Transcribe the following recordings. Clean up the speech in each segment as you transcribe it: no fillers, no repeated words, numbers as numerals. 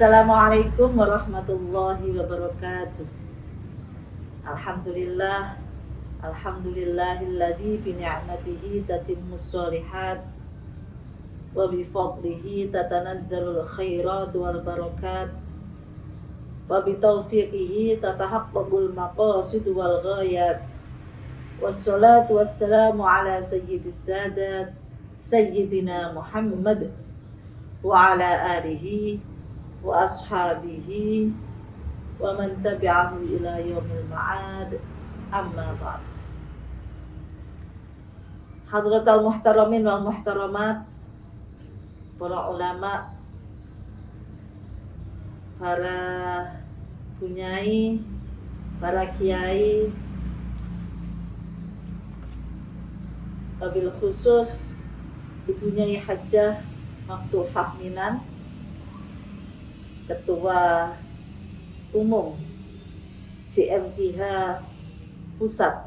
Assalamualaikum warahmatullahi wabarakatuh. Alhamdulillah, alhamdulillahilladzi bi ni'matihi tatimmus shalihat wa bi fadlihi tatanazzalul khairat wal barakat wa bi taufiqihi tatahaqqaqul maqasid wal ghayat. Wassalatu wassalamu ala sayyidis sadat sayyidina Muhammad wa ala alihi wa ashabihi wa man tabi'ahu ila yaumil ma'ad, amma ba'd. Hadratal muhtaramin wal muhtaramat, para ulama, para bunyai, para kiai, wabil khusus Ibu Nyai Hajjah Maftuhah Minan, Ketua Umum CMIH Pusat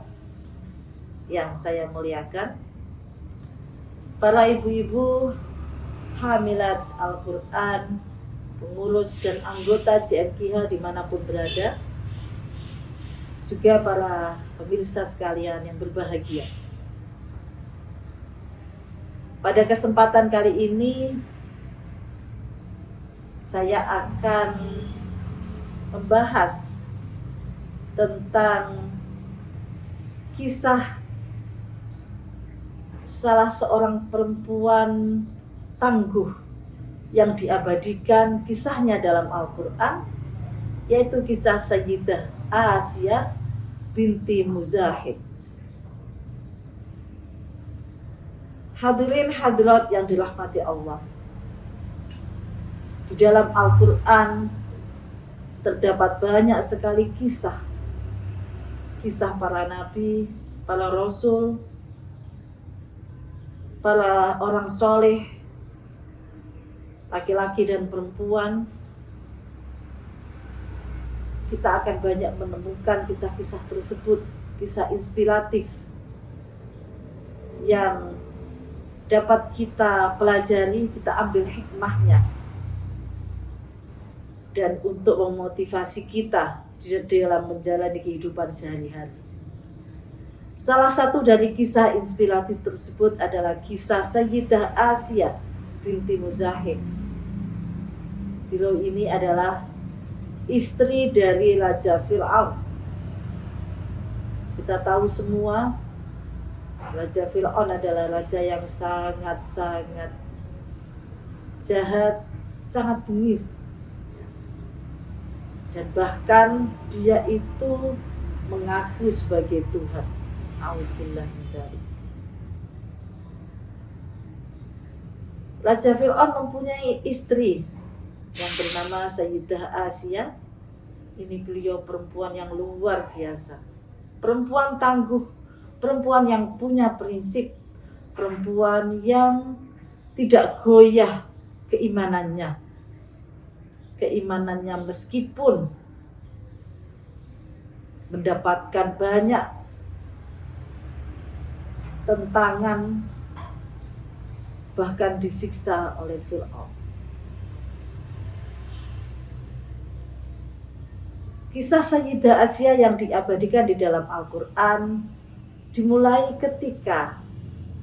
yang saya muliakan, para ibu-ibu hamilat Al-Quran, pengurus dan anggota CMIH dimanapun berada, juga para pemirsa sekalian yang berbahagia. Pada kesempatan kali ini saya akan membahas tentang kisah salah seorang perempuan tangguh yang diabadikan kisahnya dalam Al-Quran, yaitu kisah Sayyidah Asiyah binti Muzahib. Hadirin hadirat yang dirahmati Allah, di dalam Al-Quran terdapat banyak sekali kisah para nabi, para rasul, para orang soleh, laki-laki dan perempuan. Kita akan banyak menemukan kisah-kisah tersebut, kisah inspiratif yang dapat kita pelajari, kita ambil hikmahnya, dan untuk memotivasi kita di dalam menjalani kehidupan sehari-hari. Salah satu dari kisah inspiratif tersebut adalah kisah Sayyidah Asiyah binti Muzahib. Beliau ini adalah istri dari Raja Fir'aun. Kita tahu semua, Raja Fir'aun adalah raja yang sangat-sangat jahat, sangat bengis. Dan bahkan dia itu mengaku sebagai Tuhan. A'udzubillah min dzalik. Raja Fir'aun mempunyai istri yang bernama Sayyidah Asiyah. Ini beliau perempuan yang luar biasa, perempuan tangguh, perempuan yang punya prinsip, perempuan yang tidak goyah keimanannya meskipun mendapatkan banyak tentangan, bahkan disiksa oleh Fir'aun. Kisah Sayyidah Asiyah yang diabadikan di dalam Al-Quran dimulai ketika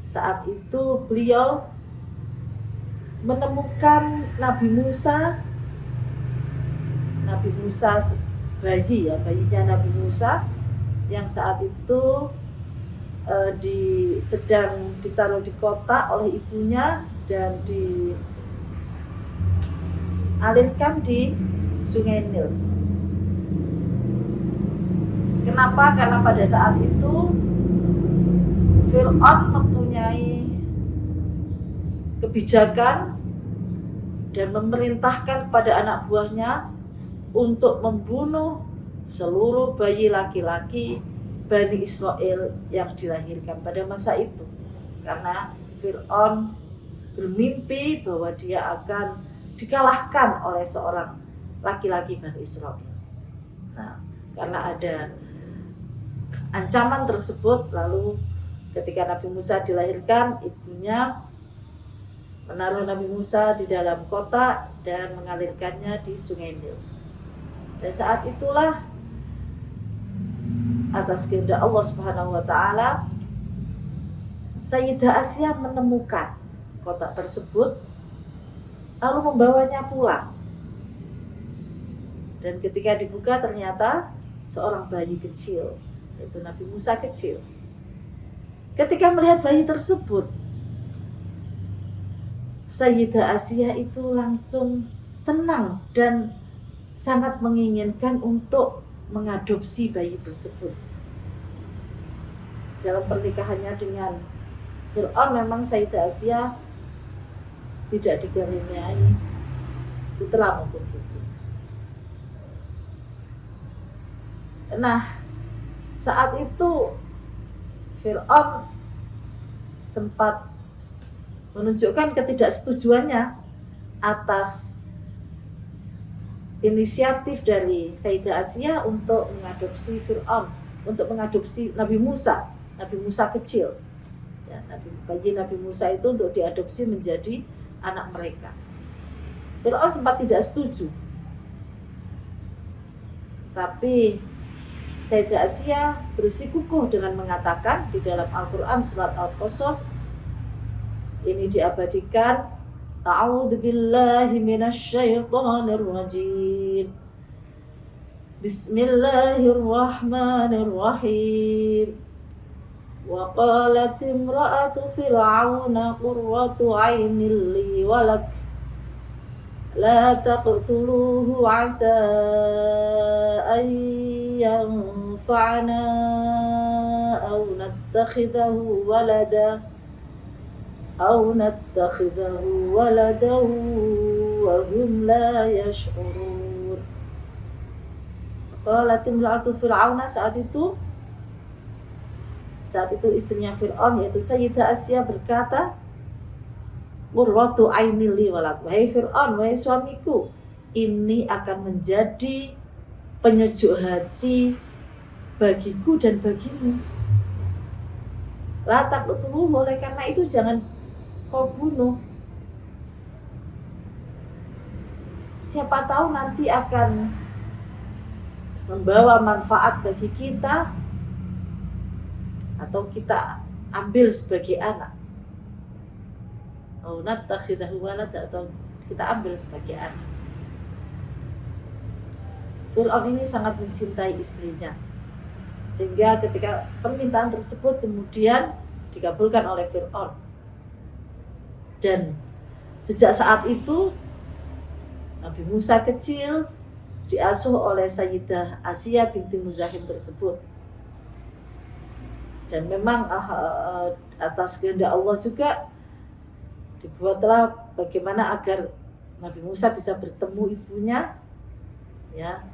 saat itu beliau menemukan Nabi Musa bayinya Nabi Musa yang saat itu sedang ditaruh di kotak oleh ibunya dan dialirkan di Sungai Nil. Kenapa? Karena pada saat itu Fir'aun mempunyai kebijakan dan memerintahkan pada anak buahnya untuk membunuh seluruh bayi laki-laki Bani Israel yang dilahirkan pada masa itu. Karena Fir'aun bermimpi bahwa dia akan dikalahkan oleh seorang laki-laki Bani Israel. Nah, karena ada ancaman tersebut, lalu ketika Nabi Musa dilahirkan, ibunya menaruh Nabi Musa di dalam kotak dan mengalirkannya di Sungai Nil. Dan saat itulah atas kehendak Allah Subhanahu wa taala, Sayyidah Asia menemukan kotak tersebut lalu membawanya pulang. Dan ketika dibuka ternyata seorang bayi kecil, yaitu Nabi Musa kecil. Ketika melihat bayi tersebut, Sayyidah Asia itu langsung senang dan sangat menginginkan untuk mengadopsi bayi tersebut. Dalam pernikahannya dengan Fir'aun memang Sayyidah Asia tidak dikaruniai putra maupun putri. Nah, saat itu Fir'aun sempat menunjukkan ketidaksetujuannya atas inisiatif dari Sayyidah Asia untuk mengadopsi Fir'aun, untuk mengadopsi Nabi Musa kecil. Ya, bayi Nabi Musa itu untuk diadopsi menjadi anak mereka. Fir'aun sempat tidak setuju. Tapi Sayyidah Asia bersikukuh dengan mengatakan di dalam Al-Quran surat Al-Qasas, ini diabadikan, A'udzu billahi minasyaitonir rajim. Bismillahirrahmanirrahim. Wa qalat imra'atu fir'auna qurratu 'ainin li wa lak la taqtuluhu 'asa an yanfa'ana aw nattakhidahu walada wa hum la yash'urun. Qalat imra'atu fir'auna, saat itu istrinya Fir'aun yaitu Sayyidah Asia berkata, qurratu 'ainin li wa lak, wahai Fir'aun, wahai suamiku, ini akan menjadi penyejuk hati bagiku dan bagimu. La taqtuluhu, oleh karena itu jangan kau bunuh. Siapa tahu nanti akan membawa manfaat bagi kita, atau kita ambil sebagai anak. Atau nattakhidahu walada, atau kita ambil sebagai anak. Fir'aun ini sangat mencintai istrinya, sehingga ketika permintaan tersebut kemudian dikabulkan oleh Fir'aun. Dan sejak saat itu Nabi Musa kecil diasuh oleh Sayyidah Asia binti Muzahim tersebut. Dan memang atas kehendak Allah juga dibuatlah bagaimana agar Nabi Musa bisa bertemu ibunya, ya,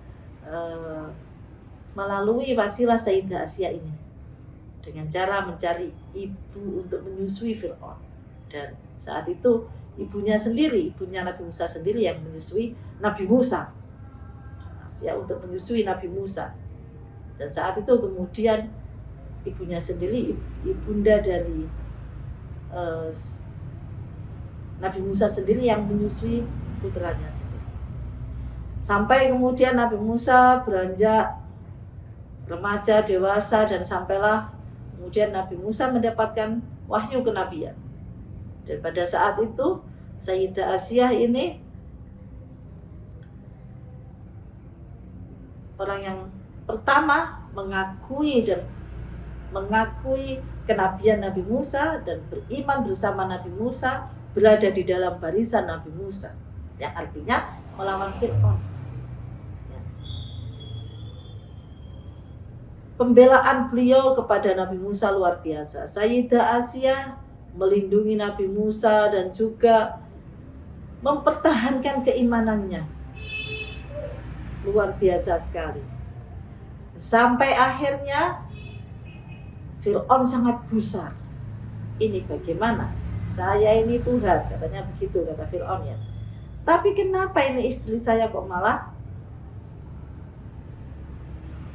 melalui wasilah Sayyidah Asia ini, dengan cara mencari ibu untuk menyusui Fir'aun. Dan saat itu ibunya Nabi Musa sendiri yang menyusui Nabi Musa, ya, untuk menyusui Nabi Musa. Dan saat itu kemudian ibunya sendiri, ibunda dari Nabi Musa sendiri yang menyusui putranya sendiri. Sampai kemudian Nabi Musa beranjak remaja, dewasa, dan sampailah kemudian Nabi Musa mendapatkan wahyu kenabian. Dan pada saat itu Sayyidah Asia ini orang yang pertama mengakui kenabian Nabi Musa dan beriman bersama Nabi Musa, berada di dalam barisan Nabi Musa, yang artinya melawan Fir'aun. Ya. Pembelaan beliau kepada Nabi Musa luar biasa. Sayyidah Asia melindungi Nabi Musa dan juga mempertahankan keimanannya. Luar biasa sekali. Sampai akhirnya Fir'aun sangat gusar. Ini bagaimana? Saya ini Tuhan, katanya begitu, kata Fir'aun, ya. Tapi kenapa ini istri saya kok malah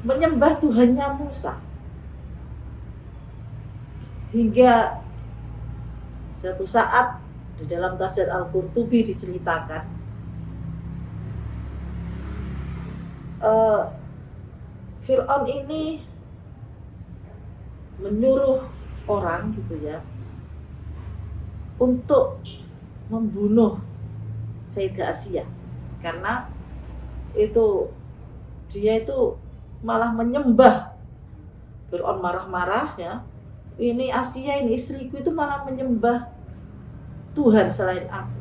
menyembah Tuhannya Musa? Hingga suatu saat Di dalam tafsir Al-Qurtubi diceritakan Fir'aun ini menyuruh orang gitu ya untuk membunuh Sayyidah Asiyah karena dia itu malah menyembah. Fir'aun marah-marah ya, ini Asiyah, ini istriku itu malah menyembah Tuhan selain aku,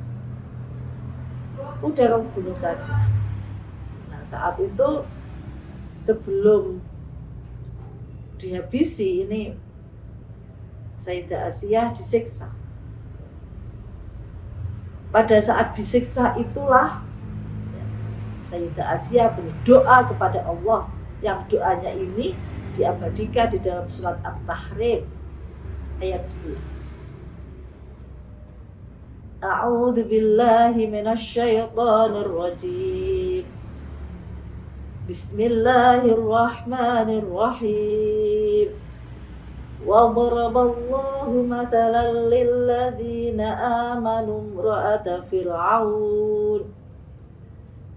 udah kamu bunuh saja. Nah saat itu sebelum dihabisi ini Sayyidah Asiyah disiksa. Pada saat disiksa itulah Sayyidah Asiyah berdoa kepada Allah, yang doanya ini diabadikan di dalam surat At-Tahrim ayat 11. A'udzu billahi minasy syaithanir rajim. Bismillahirrahmanirrahim. وَضَرَبَ اللَّهُ مَثَلًا لِلَّذِينَ آمَنُوا امْرَأَتَ فِرْعَوْنَ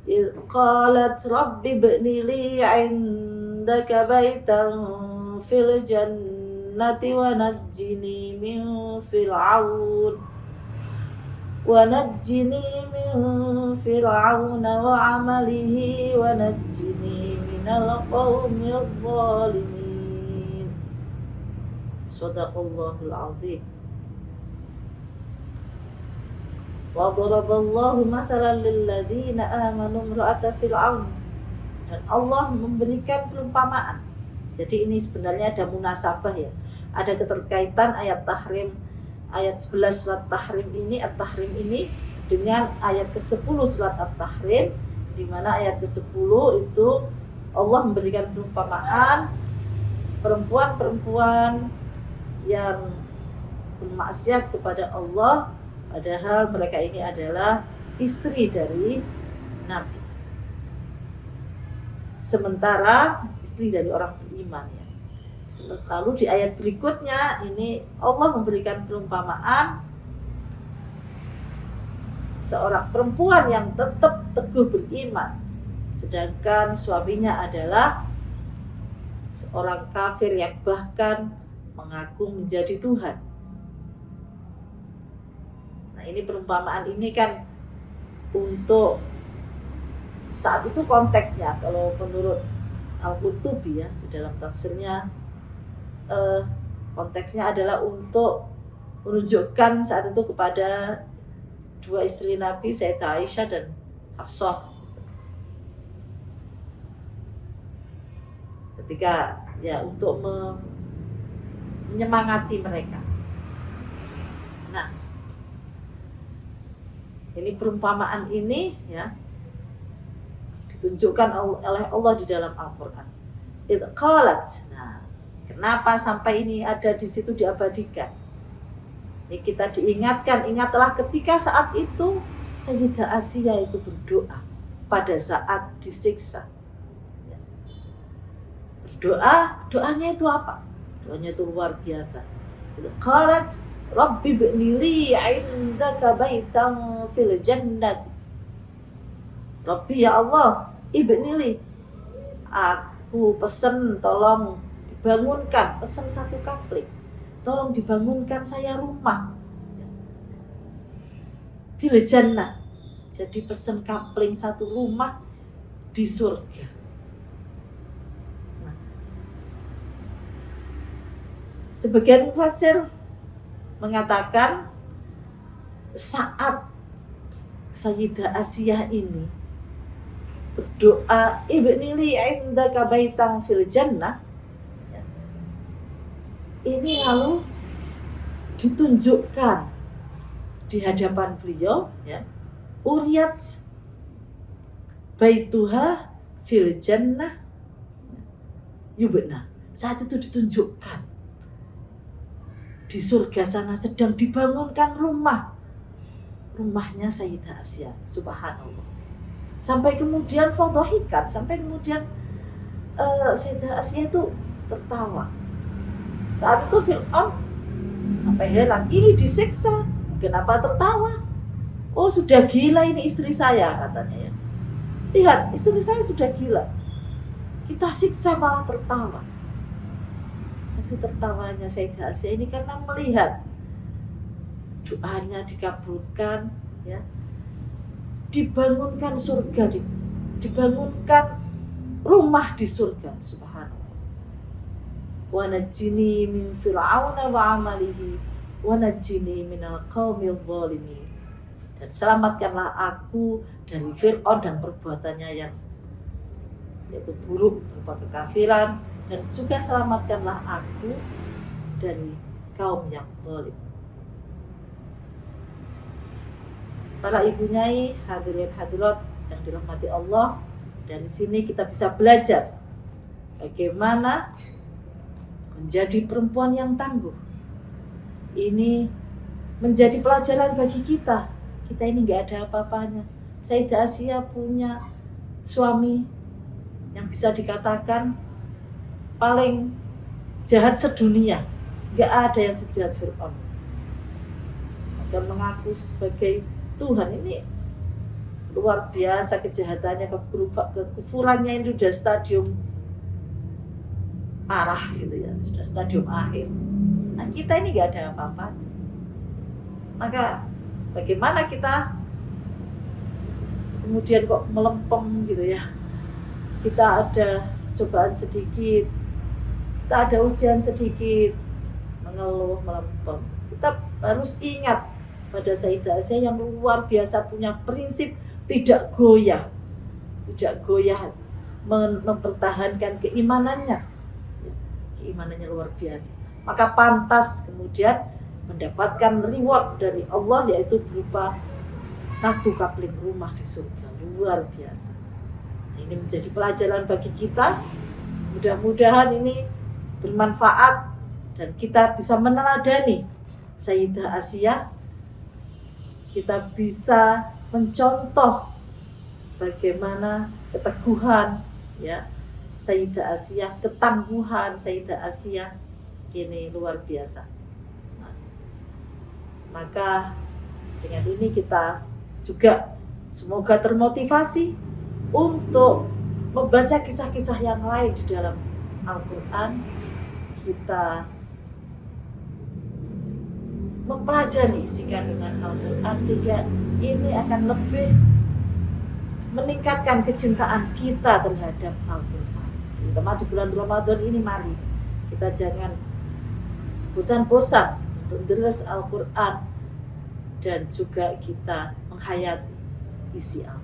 إِذْ قَالَتْ رَبِّ ابْنِ لِي عِندَكَ بَيْتًا فِي الْجَنَّةِ وَنَجِّنِي مِنْ فِرْعَوْنَ وَعَمَلِهِ وَنَجِّنِي مِنَ الْقَوْمِ الظَّالِمِينَ. Shadaqallahul azim. Wa daraballahu mathalan lilladzina amanu imra'ata fir'aun. Dan Allah memberikan perumpamaan. Jadi ini sebenarnya ada munasabah ya. Ada keterkaitan ayat tahrim, ayat 11 surat tahrim ini, at-tahrim ini dengan ayat ke-10 surat at-tahrim, di mana ayat ke-10 itu Allah memberikan perumpamaan perempuan-perempuan yang bermaksiat kepada Allah, padahal mereka ini adalah istri dari Nabi, sementara istri dari orang beriman ya. Lalu di ayat berikutnya ini Allah memberikan perumpamaan seorang perempuan yang tetap teguh beriman, sedangkan suaminya adalah seorang kafir yang bahkan mengaku menjadi Tuhan. Nah ini perumpamaan ini kan untuk saat itu konteksnya, kalau menurut Al-Qurtubi ya di dalam tafsirnya, konteksnya adalah untuk menunjukkan saat itu kepada dua istri Nabi, Sayyidah Aisyah dan Hafsah, ketika ya untuk menyemangati mereka. Nah, ini perumpamaan ini ya ditunjukkan oleh Allah di dalam Al-Qur'an. Idz qalat. Nah, kenapa sampai ini ada di situ diabadikan? Ini kita diingatkan, ingatlah ketika saat itu Sayyidah Asiyah itu berdoa pada saat disiksa. Berdoa, doanya itu apa? Doanya itu luar biasa. Qalat Rabbi ibni li 'indaka baitan fil jannah. Rabbi ya Allah, ibni li, aku pesan tolong dibangunkan, pesan satu kapling. Tolong dibangunkan saya rumah fil jannah. Jadi pesan kapling satu rumah di surga. Sebagian mufassir mengatakan saat Sayyidah Asiyah ini berdoa ibni li 'indaka baitan fil jannah, ini lalu ditunjukkan di hadapan beliau ya, uriyat baituha fil jannah yubna. Saat itu ditunjukkan di surga sana sedang dibangunkan rumahnya Sayyidah Asiyah, subhanallah. Sampai kemudian fadhahikat, sampai kemudian Sayyidah Asiyah itu tertawa. Saat itu Fir'aun sampai heran, ini disiksa kenapa tertawa? Oh, sudah gila ini istri saya, katanya ya. Lihat, istri saya sudah gila. Kita siksa malah tertawa. Tapi tertawanya Sayyidah Asiyah ini karena melihat doanya dikabulkan, ya, dibangunkan surga, dibangunkan rumah di surga. Subhanallah. Wa najjini min fir'auna wa amalihi wa najjini minal qaumil zalimin. Dan selamatkanlah aku dari Fir'aun dan perbuatannya yang yaitu buruk berupa kekafiran, dan juga selamatkanlah aku dari kaum yang zalim. Para ibu nyai, hadirin hadirat yang dirahmati Allah, dari sini kita bisa belajar bagaimana menjadi perempuan yang tangguh. Ini menjadi pelajaran bagi kita. Kita ini nggak ada apa-apanya. Sayyidah Asiyah punya suami yang bisa dikatakan paling jahat sedunia. Nggak ada yang sejahat Fir'aun. Dan mengaku sebagai Tuhan, ini luar biasa kejahatannya, kekufurannya itu sudah stadium parah gitu ya, sudah stadium akhir. Nah, kita ini nggak ada apa-apa. Maka bagaimana kita kemudian kok melempem gitu ya? Kita ada cobaan sedikit, kita ada ujian sedikit, mengeluh, melempem. Kita harus ingat pada Sayyidah Asiyah yang luar biasa punya prinsip tidak goyah, mempertahankan keimanannya. Keimanannya luar biasa. Maka pantas kemudian mendapatkan reward dari Allah, yaitu berupa 1 kapling rumah di surga. Luar biasa. Ini menjadi pelajaran bagi kita. Mudah-mudahan ini bermanfaat dan kita bisa meneladani Sayyidah Asiyah. Kita bisa mencontoh bagaimana keteguhan, ya, Sayyidah Asiyah, ketangguhan Sayyidah Asiyah ini luar biasa. Nah, maka dengan ini kita juga semoga termotivasi untuk membaca kisah-kisah yang lain di dalam Al-Quran. Kita mempelajari isi kandungan Al-Quran sehingga ini akan lebih meningkatkan kecintaan kita terhadap Al-Quran. Terutama di bulan Ramadan ini, mari kita jangan bosan-bosan untuk menulis Al-Quran dan juga kita menghayati isi Al-Quran.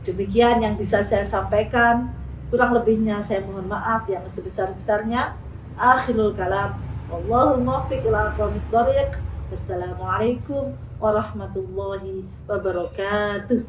Demikian yang bisa saya sampaikan. Kurang lebihnya saya mohon maaf yang sebesar-besarnya. Akhirul kalam. Wallahul muwaffiq ila aqwamit thoriq. Wassalamualaikum warahmatullahi wabarakatuh.